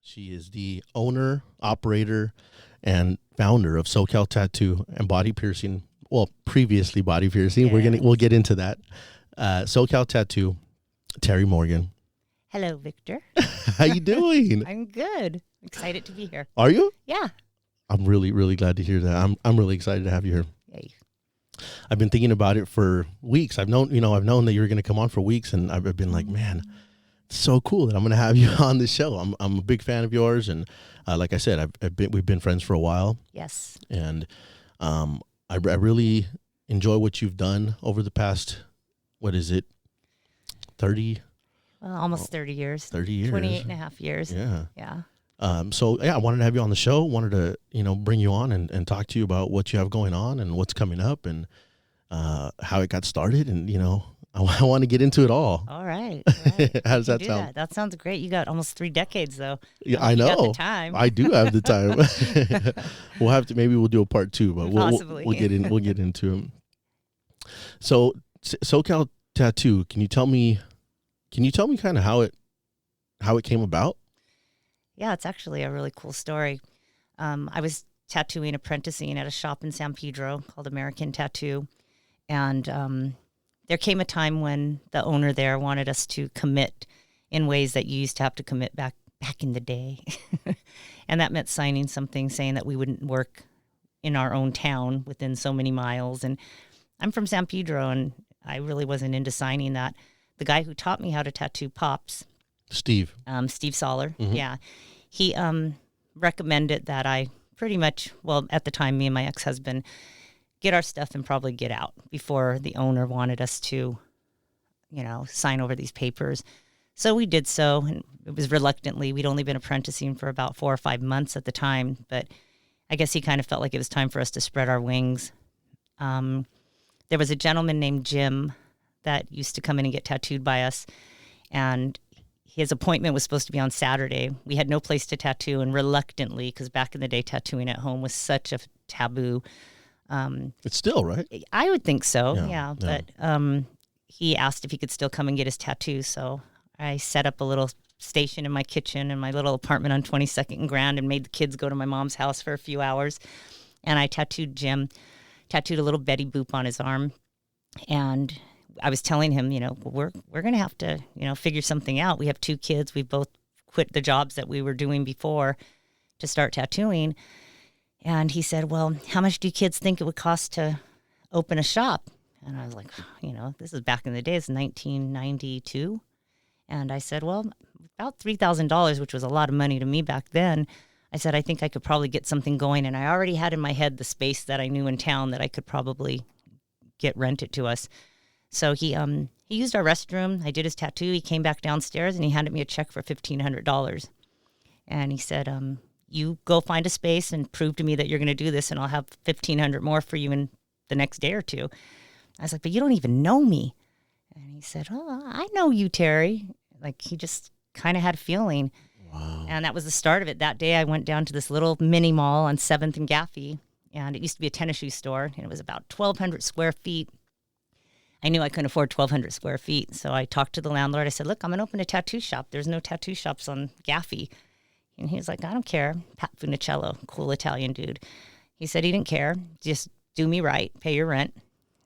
She is the owner, operator, and founder of SoCal Tattoo and Body Piercing. Well, previously Body Piercing. Yes. We'll get into that. SoCal Tattoo, Terry Morgan. Hello, Victor. How you doing? I'm good. Excited to be here. Are you? Yeah. I'm really, really glad to hear that. I'm really excited to have you here. Yay. I've been thinking about it for weeks. I've known that you were going to come on for weeks, and I've been like, man, it's so cool that I'm going to have you on the show. I'm a big fan of yours, and like I said, we've been friends for a while. Yes. And I really enjoy what you've done over the past, what is it, 30? Well, almost 30 years. 30 years. 28 and a half years. Yeah. Yeah. So I wanted to have you on the show. Wanted to, bring you on and talk to you about what you have going on and what's coming up and how it got started. And, I want to get into it all. All right. How does that sound? That sounds great. You got almost 3 decades, though. Yeah, I know. You got the time. I do have the time. Maybe we'll do a part 2, but Possibly. we'll get into them. So SoCal Tattoo, can you tell me kind of how it came about? Yeah, it's actually a really cool story. I was tattooing apprenticing at a shop in San Pedro called American Tattoo. And there came a time when the owner there wanted us to commit in ways that you used to have to commit back in the day. And that meant signing something saying that we wouldn't work in our own town within so many miles. And I'm from San Pedro, and I really wasn't into signing that. The guy who taught me how to tattoo Pops, Steve Soller. Mm-hmm. Yeah. He recommended that I pretty much, at the time, me and my ex-husband, get our stuff and probably get out before the owner wanted us to, sign over these papers. So we did so, and it was reluctantly. We'd only been apprenticing for about 4 or 5 months at the time, but I guess he kind of felt like it was time for us to spread our wings. There was a gentleman named Jim that used to come in and get tattooed by us, and his appointment was supposed to be on Saturday. We had no place to tattoo, and reluctantly, because back in the day, tattooing at home was such a taboo. It's still, right? I would think so, Yeah. But he asked if he could still come and get his tattoo, so I set up a little station in my kitchen in my little apartment on 22nd and Grand and made the kids go to my mom's house for a few hours. And I tattooed a little Betty Boop on his arm, and I was telling him, we're going to have to, figure something out. We have 2 kids. We both quit the jobs that we were doing before to start tattooing. And he said, well, how much do you kids think it would cost to open a shop? And I was like, this is back in the day. It's 1992. And I said, well, about $3,000, which was a lot of money to me back then. I said, I think I could probably get something going. And I already had in my head the space that I knew in town that I could probably get rented to us. So he used our restroom. I did his tattoo. He came back downstairs and he handed me a check for $1,500. And he said, you go find a space and prove to me that you're going to do this, and I'll have $1,500 more for you in the next day or 2. I was like, but you don't even know me. And he said, oh, I know you, Terry. Like, he just kind of had a feeling. Wow. And that was the start of it. That day I went down to this little mini mall on 7th and Gaffey, and it used to be a tennis shoe store, and it was about 1,200 square feet. I knew I couldn't afford 1,200 square feet, so I talked to the landlord. I said, look, I'm going to open a tattoo shop. There's no tattoo shops on Gaffey. And he was like, I don't care. Pat Funicello, cool Italian dude. He said he didn't care. Just do me right, pay your rent.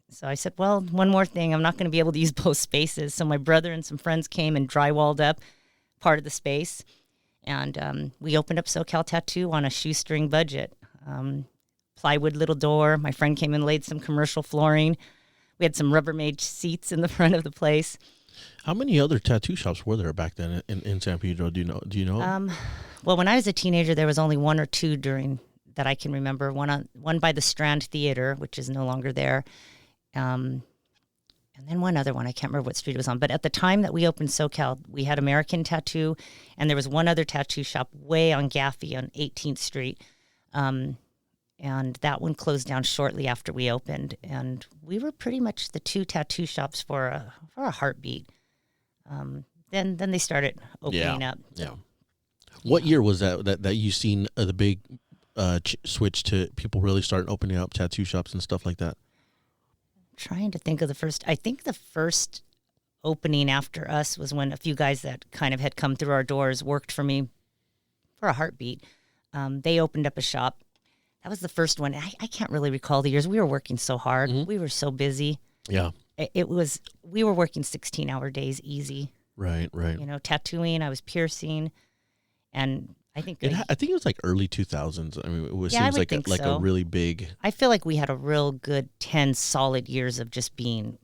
So I said, well, one more thing. I'm not going to be able to use both spaces. So my brother and some friends came and drywalled up part of the space. And we opened up SoCal Tattoo on a shoestring budget. Plywood little door. My friend came and laid some commercial flooring. We had some Rubbermaid seats in the front of the place. How many other tattoo shops were there back then in San Pedro? Do you know? Well, when I was a teenager, there was only 1 or 2 during that I can remember. One by the Strand Theater, which is no longer there, and then one other one. I can't remember what street it was on. But at the time that we opened SoCal, we had American Tattoo, and there was one other tattoo shop way on Gaffey on 18th Street, and that one closed down shortly after we opened. And we were pretty much the 2 tattoo shops for a heartbeat. Then they started opening up. Yeah. What year was that you seen the big switch to people really starting opening up tattoo shops and stuff like that? I'm trying to think of the first. I think the first opening after us was when a few guys that kind of had come through our doors worked for me for a heartbeat. They opened up a shop. That was the first one. I can't really recall the years. We were working so hard. We were so busy. Yeah. We were working 16-hour days easy. Right. You know, tattooing, I was piercing. And I think I think it was like early 2000s. I mean, it Yeah, I seems would like think like so. a really big. I feel like we had a real good 10 solid years of just being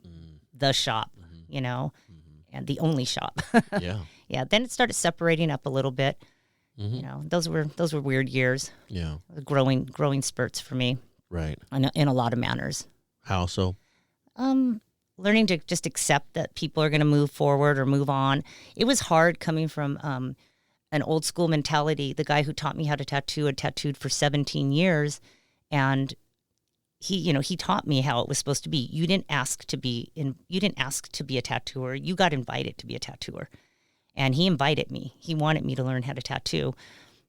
the shop, you know, and the only shop. Yeah. Yeah. Then it started separating up a little bit. You know, those were weird years, Yeah. growing spurts for me Right. in a lot of manners. How so? Learning to just accept that people are going to move forward or move on. It was hard coming from an old school mentality. The guy who taught me how to tattoo had tattooed for 17 years, and he taught me how it was supposed to be. You didn't ask to be a tattooer. You got invited to be a tattooer. And he invited me. He wanted me to learn how to tattoo.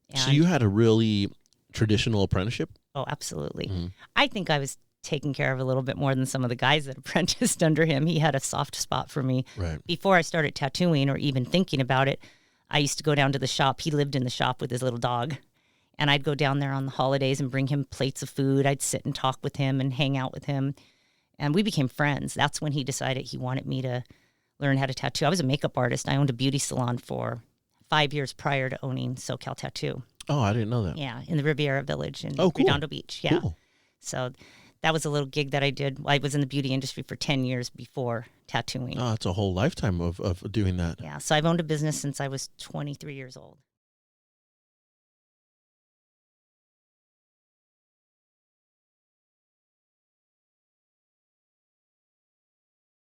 And, So you had a really traditional apprenticeship? oh, absolutely. I think I was taken care of a little bit more than some of the guys that apprenticed under him. He had a soft spot for me. Right. Before I started tattooing or even thinking about it, I used to go down to the shop. He lived in the shop with his little dog. And I'd go down there on the holidays and bring him plates of food. I'd sit and talk with him and hang out with him. And we became friends. That's when he decided he wanted me to learn how to tattoo. I was a makeup artist. I owned a beauty salon for 5 years prior to owning SoCal Tattoo. Oh, I didn't know that. Yeah, in the Riviera Village in Oh, cool. Redondo Beach. Yeah. Cool. So that was a little gig that I did. I was in the beauty industry for 10 years before tattooing. Oh, it's a whole lifetime of doing that. Yeah, so I've owned a business since I was 23 years old.